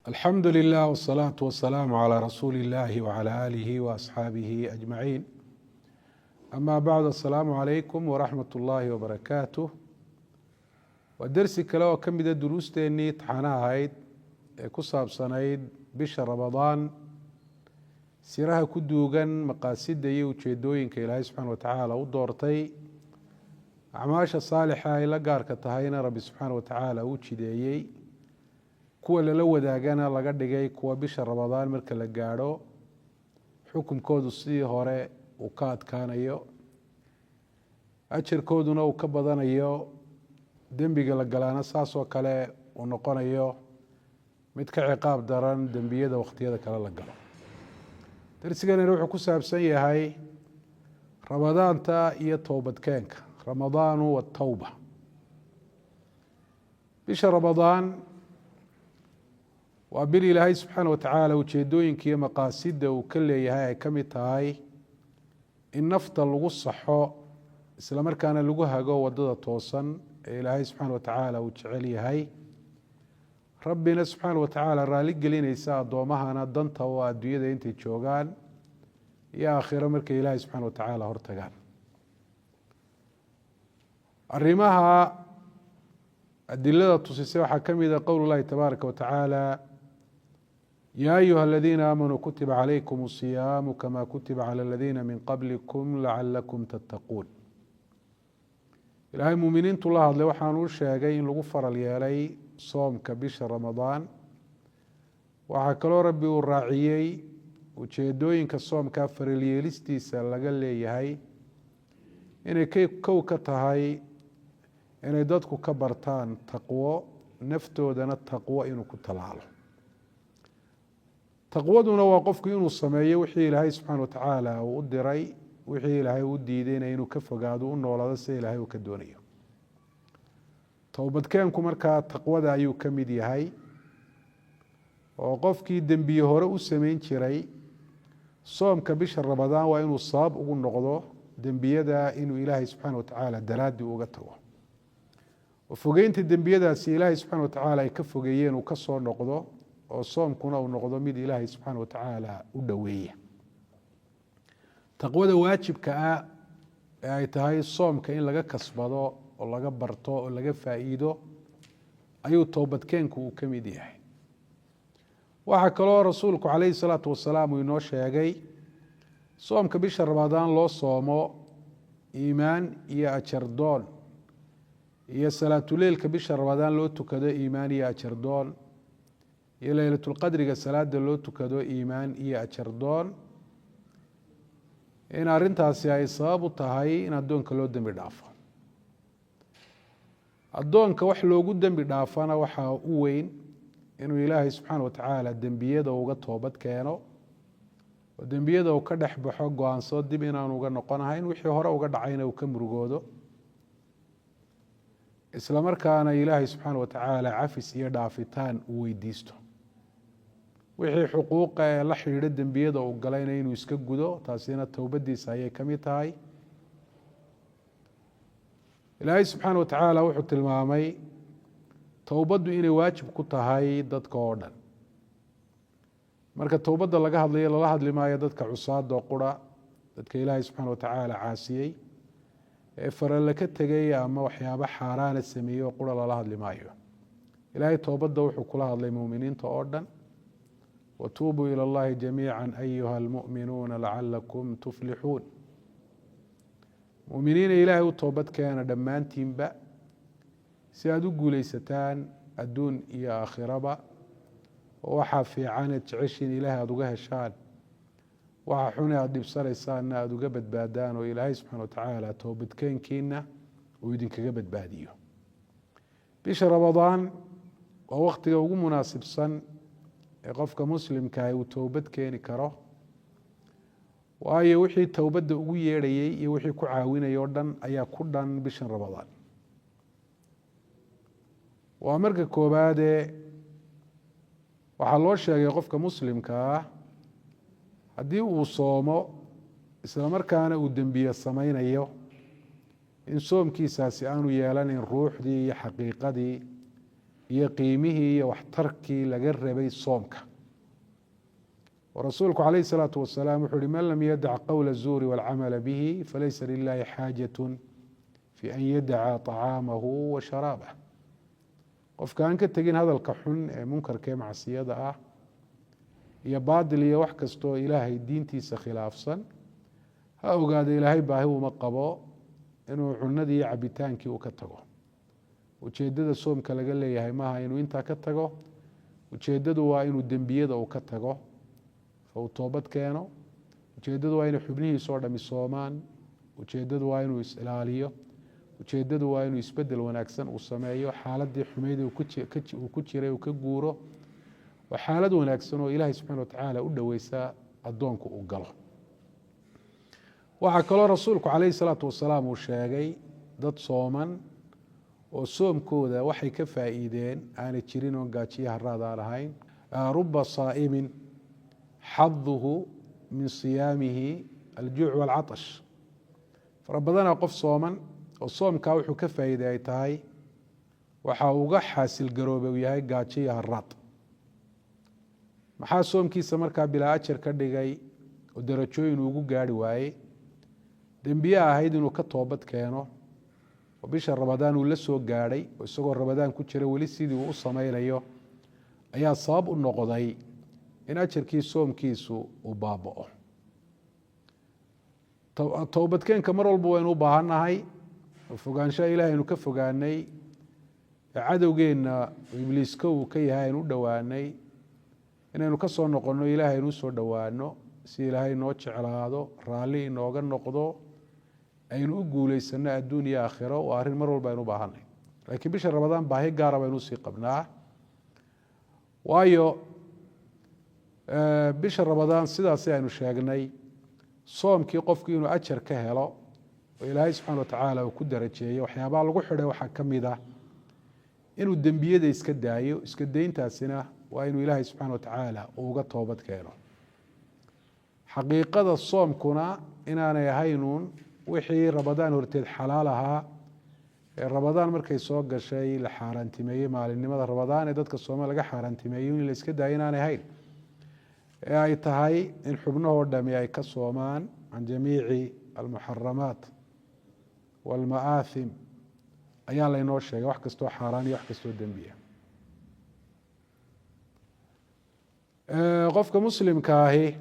الحمد لله والصلاة والسلام على رسول الله وعلى آله وأصحابه أجمعين. أما بعد، السلام عليكم ورحمة الله وبركاته. ودرسي كلا وكمل الدروس تاني تحانا هايد كصاب سنايد بشهر رمضان سيرها كدوغان مقاصد وجهدوين كإلهي سبحانه وتعالى ودورتي أعماش الصالحة إلى قارك تهينا ربي سبحانه وتعالى وجهديي kuwa lala wadaagana laga dhigay kuwa bisha ramadaan marka la gaadho xukunkoodu sidii hore uu ka adkaanayo, ajarkooduna uu ka badanayo, dembiga la galaana saasoo kale uu noqonayo mid ka ciqaab daran dembiyada wakhtiyada kale la galo. darsigana wuxuu ku saabsan yahay ramadaanta iyo toobadkeenka, ramadaanu watawba. bisha ramadaan waa bil ilaahay subxaana watacaala ujeedooyinka iyo maqaasida uu ka leeyahay ay ka mid tahay in nafta lagu saxo isla markaana lagu hago wadada toosan ee ilaahay subxaana watacaala uu jecel yahay, rabbina subxaana watacaala raali gelinaysa addoomahana danta oo adduunyada intay joogaan iyo aakhiro markay ilaahay subxaana watacaala hortagaan. arrimaha adilada tusisay waxaa ka mid a qowl llahi tabaaraka watacaala: يا أيها الذين آمنوا كتب عليكم الصيام كما كتب على الذين من قبلكم لعلكم تتقون. إلهي مؤمنين الله hadle waxaan u sheegay in lagu faral yeelay soomka bisha ramadaan. waxaa kaloo rabbi uu raaciyey ujeedooyinka soomka faral yeelistiisa laga leeyahay inay kow ka tahay inay dadku ka bartaan taqwo, naftoodana taqwo inuu ku talaalo. taqwaduna waa qofku inuu sameeyo wixii ilaahay subxaana watacaala uu u diray, wixii ilaahay u diidayna inuu ka fogaado, u noolaado sida ilaahay uu ka doonayo. towbadkeenku markaa taqwada ayuu ka mid yahay, oo qofkii dembiye hore u samayn jiray soomka bisha ramadaan waa inuu sabab ugu noqdo dembiyada inuu ilaahay subxaana watacaala daraaddi uga tago, oo fogeynta dembiyadaasi ilaahay subxaana watacaala ay ka fogeeyeen uu ka soo noqdo, oo soomkuna uu noqdo mid ilaahay subxaana watacaala u dhoweeya. taqwada waajibka ah ee ay tahay soomka in laga kasbado oo laga barto oo laga faa'iido ayuu toobadkeenku uu ka mid yahay. waxaa kaloo rasuulku calayhi salaatu wasalaam uu inoo sheegay soomka bisha ramadaan loo soomo iimaan iyo ajardoon, iyo salaatuleilka bisha ramadaan loo tukado iimaan iyo ajardoon, iyo laylatulqadriga salaada loo tukado iimaan iyo ajardoon, in arrintaasi ay sabab u tahay in addoonka loo dembi dhaafo. addoonka wax loogu dembi dhaafana waxaa u weyn inuu ilaahay subxaana watacaala dembiyada uga toobad keeno, oo dembiyada uu ka dhex baxo, go-aansoo dib inaanu uga noqonahayn, wixii hore uga dhacayna uu ka murugoodo, isla markaana ilaahay subxaana watacaala cafis iyo dhaafitaan uu weydiisto. wixii xuquuqa ee la xidhiidho dembiyada uu galayna inuu iska gudo, taasina towbadiisa ayay ka mid tahay. ilaahay subxaana watacaala wuxuu tilmaamay towbaddu inay waajib ku tahay dadka oo dhan. marka towbadda laga hadlayo lala hadli maayo dadka cusaada qura, dadka ilaahay subxaana watacaala caasiyey ee farale ka tegay ama waxyaabo xaaraana sameeyey oo qura lala hadli maayo. ilaahay towbadda wuxuu kula hadlay muuminiinta oo dhan: watuubuu ila allahi jamiica ayuha almu'minuuna lacalakum tuflixuun. muuminiina ilaahay u toobad keena dhammaantiinba si aada u guulaysataan adduun iyo aakhiraba, oo waxaa fiican eed jeceshiin ilaahay aada uga heshaan, waxa xun ee aada dhibsanaysaanna aada uga badbaadaan, oo ilaahay subxaana watacaala toobadkeenkiina uu idinkaga badbaadiyo. bisha ramadaan waa wakhtiga ugu munaasibsan ee qofka muslimkaah uu towbad keeni karo, waayo wixii towbadda ugu yeedhayey iyo wixii ku caawinaya o dhan ayaa ku dhan bishan ramadaan. waa marka koobaadee waxaa loo sheegay qofka muslimka ah haddii uu soomo isla markaana uu dembiye samaynayo in soomkiisaasi aanu yeelanin ruuxdii iyo xaqiiqadii iyo qiimihii iyo waxtarkii laga rabay soomka. oo rasuulku calayhi salaatu wasalaam wuxuu uhi man lam yadac qowla الzuuri wاlcamala bihi falaysa lilahi xaajaة fi an yadaca طacaamahu wa sharaabah. qofka aan ka tegin hadalka xun ee munkarka ee macsiyada ah iyo baadil iyo wax kastoo ilaahay diintiisa khilaafsan, ha ogaado ilaahay baahi uma qabo inuu cunadii iyo cabitaankii uu ka tago. ujeedada soomka laga leeyahay maaha inuu intaa ka tago, ujeedadu waa inuu dembiyada uu ka tago oo uu toobad keeno. ujeedadu waa inuu xubnihiisa oo dhami soomaan. ujeedadu waa inuu is-ilaaliyo. ujeedadu waa inuu isbedel wanaagsan uu sameeyo. xaaladii xumeyd uu ku jiray uu ka guuro. waa xaalad wanaagsan oo ilaahay subxaana watacaala u dhoweysa addoonku uu galo. waxaa kaloo rasuulku calayhi salaatu wasalaam uu sheegay dad sooman oo soomkooda waxay ka faa'iideen aanay jirin oon gaajiyo haraad aan ahayn. ruba saa'imin xaduhu min siyaamihi aljuuc waalcatash. fara badanaa qof sooman oo soomkaa wuxuu ka faa'iiday ay tahay waxa uga xaasil garoobay uu yahay gaajo iyo haraad. maxaa soomkiisa markaa bilaa ajar ka dhigay oo darajooyin ugu gaari waayey? dembiye ahayd inuu ka toobad keeno oo bisha ramadaan uu la soo gaadhay oo isagoo ramadaan ku jira weli sidii uu u samaynayo ayaa sabab u noqday in ajarkii soomkiisu uu baaba'o. toobadkeenka mar walba waynu u baahannahay oo fogaanshaha ilahay aynu ka fogaanay ee cadowgeenna ibliiska uu ka yahay aynu u dhowaanay inaynu ka soo noqonno ilaahay aynu usoo dhowaano si ilaahay noo jeclaado, raalli inooga noqdo, aynu u guuleysano adduun iyo aakhiro. waa arrin mar walba aynu u baahanay. laakiin bisha ramadaan baahi gaara baynu usii qabnaa. waayo bisha ramadaan sidaasi aynu sheegnay, soomkii qofku inuu ajar ka helo oo ilaahay subxaana watacaala uu ku darajeeyo, waxyaabaha lagu xidhay waxaa ka mid ah inuu dembiyada iska daayo. iska dayntaasina waa inuu ilaahay subxaana watacaala uu uga toobad keeno. xaqiiqada soomkuna inaanay ahaynuun wixii ramadaan horteed xalaal ahaa ee ramadaan markay soo gashay la xaaraantimeeyey, maalinimada ramadaan ee dadka sooma laga xaaraantimeeyo in la iska daayo inaanay ahayn, ee ay tahay in xubnahoo dhami ay ka soomaan can jamiici almuxaramaat waalma'aathim ayaa laynoo sheegay, wax kastoo xaaraan iyo wax kastoo dembiya. qofka muslimka ahi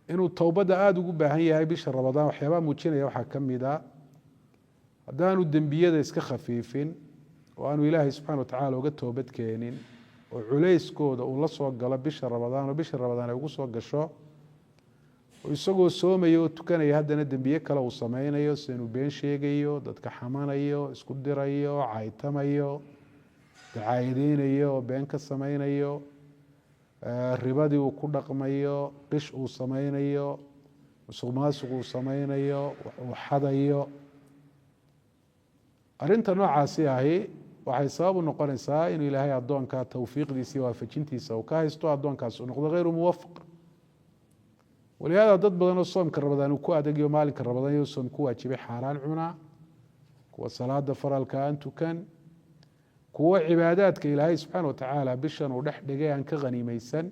inuu towbadda aada ugu baahan yahay bisha ramadaan waxyaabaha muujinaya waxaa ka mid a haddaanu dembiyada iska khafiifin oo aanu ilaahay subxana watacaala uga toobad keenin oo culayskooda uu la soo galo bisha ramadaan oo bisha ramadaan ay ugu soo gasho oo isagoo soomaya oo tukanaya haddana dembiye kale uu sameynayo, sida inuu been sheegayo, dadka xamanayo, isku dirayo, caytamayo, dacaayadeynayo oo been ka sameynayo, ribadii uu ku dhaqmayo, qish uu sameynayo, musuq maasuq uu sameynayo, uu xadayo. arrinta noocaasi ahi waxay sabab u noqonaysaa inuu ilaahay addoonka towfiiqdiisa iyo waafajintiisa uu ka haysto, addoonkaas uu noqdo hayru muwafaq. walihaada dad badan oo soomka ramadaan uu ku adagayo maalinka ramadaan iyo soom ku waajibay xaaraan cunaa, kuwa salaada faralka aan tukan, kuwo cibaadaadka ilaahay subxaana watacaala bishan uu dhex dhigay aan ka khaniimeysan.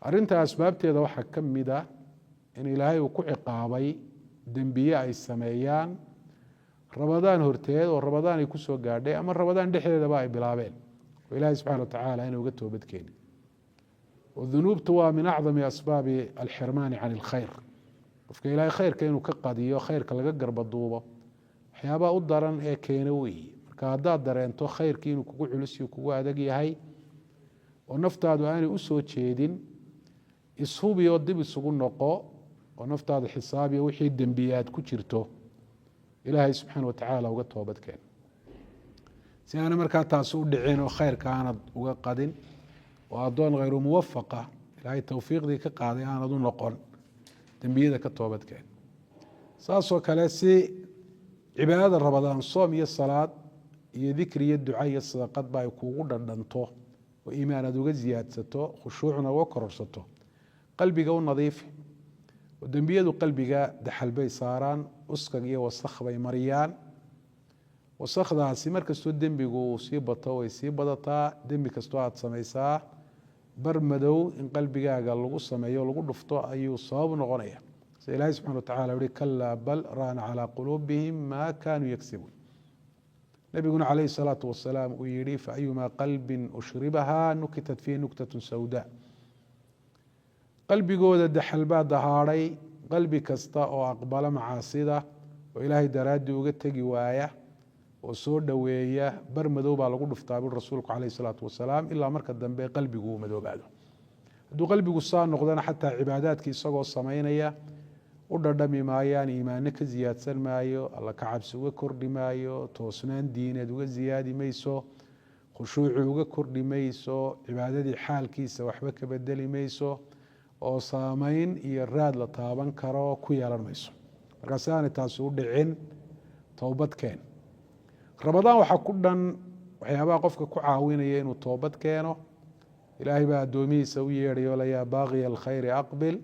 arrinta asbaabteeda waxaa ka mid ah in ilaahay uu ku ciqaabay dembiye ay sameeyaan ramadaan horteed oo ramadaan ay ku soo gaadhay ama ramadaan dhexdeedaba ay bilaabeen oo ilaahay subxana watacaala inay uga toobad keenin. dunuubtu waa min acdami asbaabi alxirmaani can ilkhayr. qofka ilaahay khayrka inuu ka qadiyo, khayrka laga garbaduubo, waxyaabaha u daran ee keena weeye. marka haddaad dareento khayrkii inuu kugu culisiyo kugu adag yahay oo naftaadu aanay u soo jeedin, ishubi oo dib isugu noqo oo naftaada xisaabiyo wixii dembiyaad ku jirto, ilaahay subxaana watacaala uga toobad keen si aana markaa taasi u dhicin oo khayrka aanad uga qadin oo addoon hayru muwafaqa ilaahay towfiiqdii ka qaaday aanad u noqon, dembiyada ka toobad keen. saasoo kale si cibaadada ramadaan soom iyo salaad iyo dikri iyo duca iyo sadaqadba ay kuugu dhandhanto oo iimaan aad uga siyaadsato, khushuucna uga kororsato, qalbiga u nadiifi oo dembiyadu qalbiga daxal bay saaraan, uskag iyo wasakh bay mariyaan. wasakdaasi markastoo dembigu sii bato way sii badataa, dembi kastoo aad samaysaa bar madow in qalbigaaga lagu sameeyo lagu dhufto ayuu sabab noqonaya. sida ilaahay subxana watacala uhi kalaa bal raana calaa quluubihim maa kaanuu yagsibuun. nabiguna calayhi salaatu wasalaam uu yihi faayumaa qalbin ushribahaa nukitat fiihi nuktatun sawdaa. qalbigooda daxal baa dahaadhay, qalbi kasta oo aqbala macaasida oo ilaahay daraaddii uga tegi waaya oo soo dhoweeya bar madow baa lagu dhuftaa bui rasuulku calayhi salaatu wasalaam ilaa marka dambe qalbigu uu madoobaado. hadduu qalbigu saa noqdana xataa cibaadaadkii isagoo samaynaya u dhadhami maayaan, iimaano ka siyaadsan maayo, alla ka cabsi uga kordhi maayo, toosnaan diineed uga siyaadi mayso, khushuuci uga kordhi mayso, cibaadadii xaalkiisa waxba ka bedeli mayso, oo saameyn iyo raad la taaban karo ku yeelan mayso. markaa si aanay taasi u dhicin toobadkeen. ramadaan waxaa ku dhan waxyaabaha qofka ku caawinaya inuu toobad keeno. ilaahay baa addoomihiisa u yeedhayo la yaa baaqiya alkhayri aqbil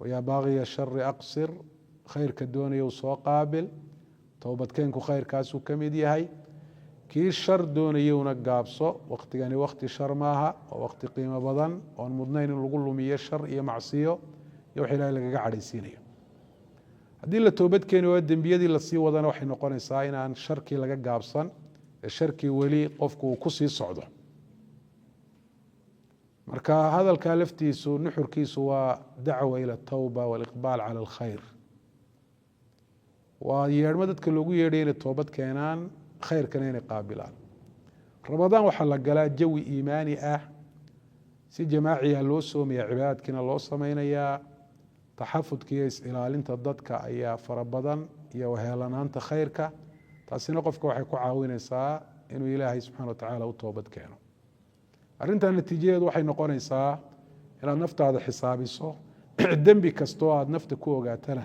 wayaa baaqiya ashari aqsir. khayrka doonaya u soo qaabil. toobadkeenku khayrkaasuu ka mid yahay. kii shar doonaya una gaabso. waktigani wakti shar maaha, oo wakti qiimo badan oon mudnayn in lagu lumiyo shar iyo macsiyo iyo wax ilaahay lagaga cadhaysiinayo. haddii la toobad keeni waayo dembiyadii lasii wadana waxay noqonaysaa inaan sharkii laga gaabsan ee sharkii weli qofku uu ku sii socdo. marka hadalkaa laftiisu nuxurkiisu waa dacwa ila atawba waaliqbaal cala alkhayr. waa yeedhmo dadka loogu yeedhay inay toobad keenaan, khayrkana inay qaabilaan. ramadaan waxaa la galaa jawi iimaani ah, si jamaaciya loo soomaya, cibaadaadkiina loo samaynayaa. taxafudka iyo is-ilaalinta dadka ayaa fara badan iyo waheelanaanta khayrka. taasina qofka waxay ku caawinaysaa inuu ilaahay subxana watacaala u toobad keeno. arrintan natiijadeedu waxay noqonaysaa inaad naftaada xisaabiso. dembi kastoo aada nafta ku ogaatana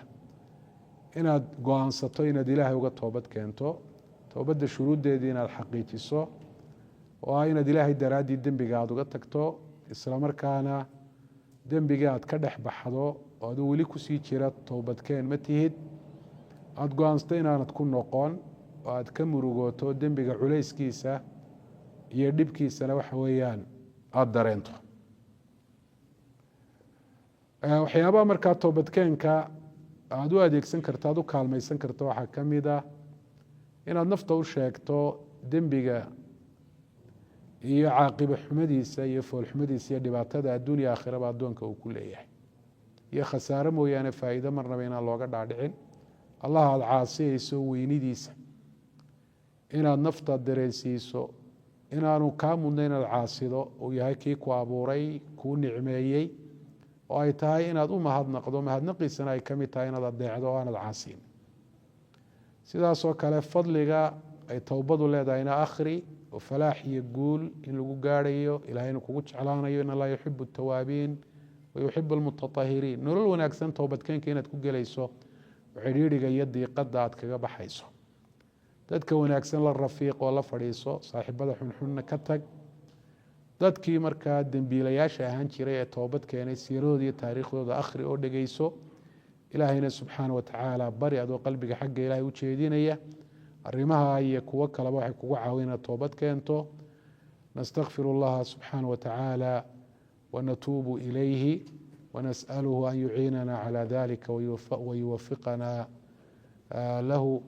inaad go-aansato inaad ilaahay uga toobad keento. toobadda shuruuddeedii inaad xaqiijiso oo ah inaad ilaahay daraaddii dembiga aada uga tagto, isla markaana dembigii aad ka dhex baxdo oo aduu weli kusii jira toobadkeen ma tihid. aada go-aansato inaanad ku noqon oo aad ka murugooto dembiga culayskiisa iyo dhibkiisana waxa weeyaan aada dareento. waxyaabaha markaa toobadkeenka aada u adeegsan karto, aada u kaalmaysan karto waxaa ka mid ah inaad nafta u sheegto dembiga iyo caaqiba xumadiisa iyo foolxumadiisa iyo dhibaatada adduun iyo aakhiraba addoonka uu ku leeyahay, iyo khasaare mooyaane faa'iido marnaba inaan looga dhaadhicin. allah aada caasiyayso weynidiisa inaad nafta dareensiiso inaanu kaa mudna inaad caasido, uu yahay kii ku abuuray, kuu nicmeeyey, oo ay tahay inaad u mahadnaqdo. mahadnaqiisana ay ka mid tahay inaad adeecdo oo aanad caasiin. sidaasoo kale fadliga ay towbadu leedahayna akhri, oo falaax iyo guul in lagu gaarhayo, ilaahayna kugu jeclaanayo. in allaha yuxibu atawaabiin wayuxibu almutatahiriin. nolol wanaagsan toobadkeenka inaad ku gelayso oo cidhiidhiga iyo diiqadda aad kaga baxayso. dadka wanaagsan la rafiiq oo la fadhiiso, saaxiibada xunxunna ka tag. dadkii markaa dembiilayaasha ahaan jiray ee toobad keenay siiradooda iyo taariikhdooda akhri oo dhegeyso. ilaahayna subxaana watacaala bari adoo qalbiga xagga ilaahay u jeedinaya. arrimaha iyo kuwo kaleba waxay kugu caawin inaad toobad keento. nastakfir اllaha subxaana watacaala wanatuubu ilayhi wanas'aluhu an yuciinana calى dalika wayuwafiqana lahu